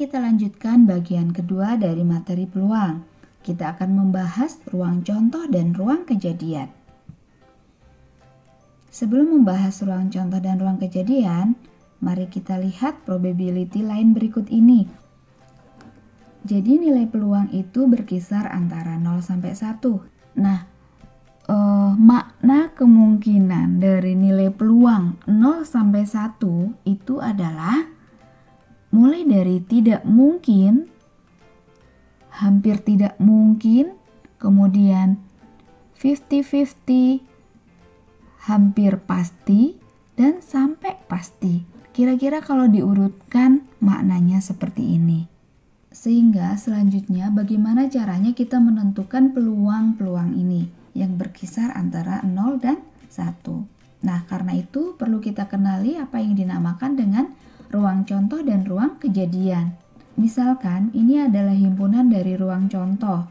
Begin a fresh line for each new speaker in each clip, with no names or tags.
kita lanjutkan bagian kedua dari materi peluang. Kita akan membahas ruang contoh dan ruang kejadian. Sebelum membahas ruang contoh dan ruang kejadian, mari kita lihat probability lain berikut ini. Jadi nilai peluang itu berkisar antara 0 sampai 1. Nah, makna kemungkinan dari nilai peluang 0 sampai 1 itu adalah mulai dari tidak mungkin, hampir tidak mungkin, kemudian 50-50, hampir pasti, dan sampai pasti. Kira-kira kalau diurutkan maknanya seperti ini. Sehingga selanjutnya bagaimana caranya kita menentukan peluang-peluang ini yang berkisar antara 0 dan 1. Nah, karena itu perlu kita kenali apa yang dinamakan dengan ruang contoh dan ruang kejadian. Misalkan ini adalah himpunan dari ruang contoh,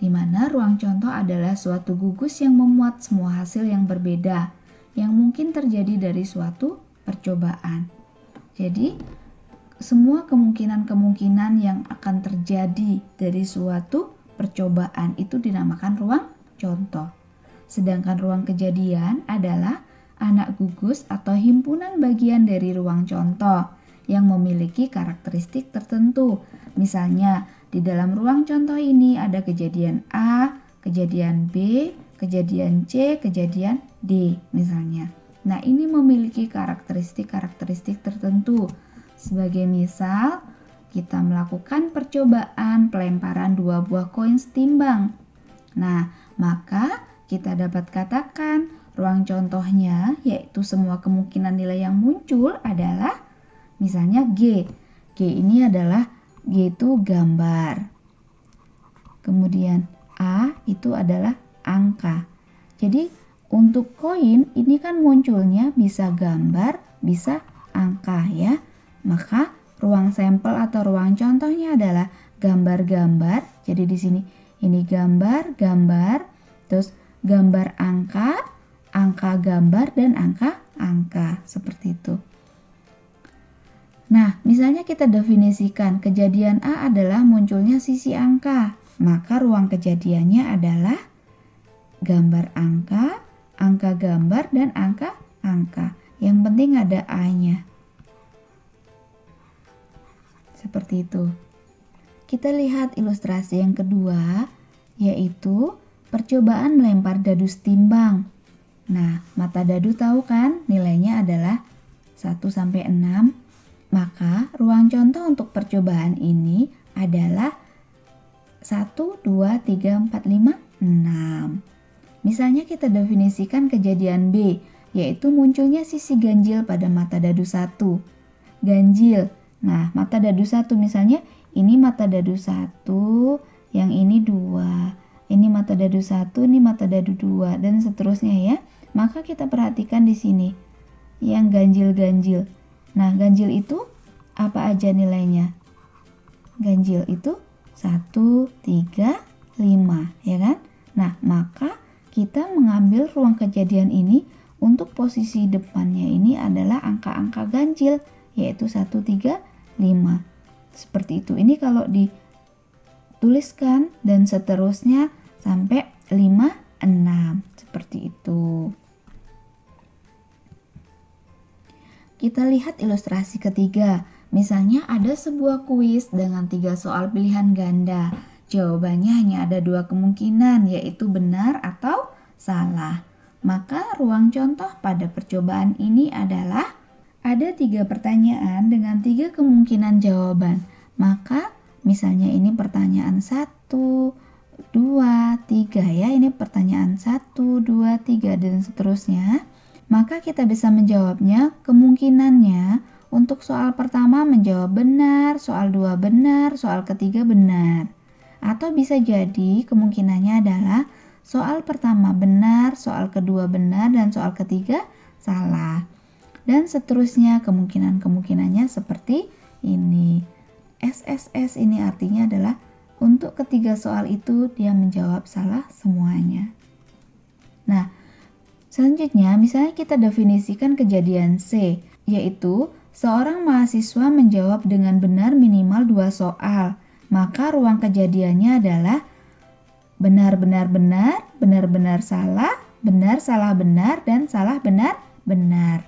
di mana ruang contoh adalah suatu gugus yang memuat semua hasil yang berbeda, yang mungkin terjadi dari suatu percobaan. Jadi, semua kemungkinan-kemungkinan yang akan terjadi dari suatu percobaan itu dinamakan ruang contoh. Sedangkan ruang kejadian adalah anak gugus atau himpunan bagian dari ruang contoh yang memiliki karakteristik tertentu. Misalnya, di dalam ruang contoh ini ada kejadian A, kejadian B, kejadian C, kejadian D misalnya. Nah, ini memiliki karakteristik-karakteristik tertentu. Sebagai misal, kita melakukan percobaan pelemparan 2 buah koin setimbang. Nah, maka kita dapat katakan ruang contohnya, yaitu semua kemungkinan nilai yang muncul adalah misalnya G. G ini adalah, G itu gambar. Kemudian A itu adalah angka. Jadi untuk koin ini kan munculnya bisa gambar, bisa angka ya. Maka ruang sampel atau ruang contohnya adalah gambar-gambar. Jadi di sini ini gambar, terus gambar angka, angka gambar, dan angka seperti itu. Nah, misalnya kita definisikan kejadian A adalah munculnya sisi angka, maka ruang kejadiannya adalah gambar angka, angka gambar, dan angka. Yang penting ada A-nya. Seperti itu. Kita lihat ilustrasi yang kedua, yaitu percobaan melempar dadu setimbang. Nah, mata dadu tahu kan nilainya adalah 1 sampai 6. Maka ruang contoh untuk percobaan ini adalah 1, 2, 3, 4, 5, 6. Misalnya kita definisikan kejadian B, yaitu munculnya sisi ganjil pada mata dadu 1. Ganjil. Nah, mata dadu 1 misalnya ini mata dadu 1, yang ini 2. Ini mata dadu 1, ini mata dadu 2, dan seterusnya ya. Maka kita perhatikan di sini yang ganjil-ganjil. Nah, ganjil itu apa aja nilainya? Ganjil itu 1, 3, 5, ya kan? Nah, maka kita mengambil ruang kejadian ini untuk posisi depannya ini adalah angka-angka ganjil, yaitu 1, 3, 5. Seperti itu. Ini kalau dituliskan dan seterusnya sampai 5, 6. Seperti itu. Kita lihat ilustrasi ketiga. Misalnya ada sebuah kuis dengan 3 soal pilihan ganda. Jawabannya hanya ada 2 kemungkinan, yaitu benar atau salah. Maka ruang contoh pada percobaan ini adalah ada 3 pertanyaan dengan 3 kemungkinan jawaban. Maka misalnya ini pertanyaan 1, 2, 3 ya. Ini pertanyaan 1, 2, 3 dan seterusnya. Maka kita bisa menjawabnya kemungkinannya untuk soal pertama menjawab benar, soal 2 benar, soal ketiga benar. Atau bisa jadi kemungkinannya adalah soal pertama benar, soal kedua benar, dan soal ketiga salah. Dan seterusnya kemungkinan-kemungkinannya seperti ini. SSS ini artinya adalah untuk ketiga soal itu dia menjawab salah semuanya. Nah, selanjutnya misalnya kita definisikan kejadian C, yaitu Seorang mahasiswa menjawab dengan benar minimal 2 soal. Maka ruang kejadiannya adalah benar-benar benar, benar-benar salah, benar salah benar, dan salah benar benar.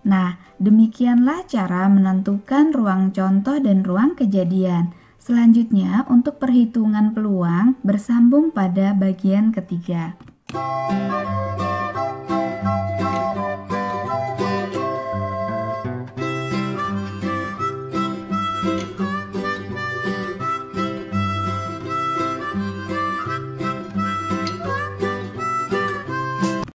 Nah, demikianlah cara menentukan ruang contoh dan ruang kejadian. Selanjutnya, untuk perhitungan peluang bersambung pada bagian ketiga.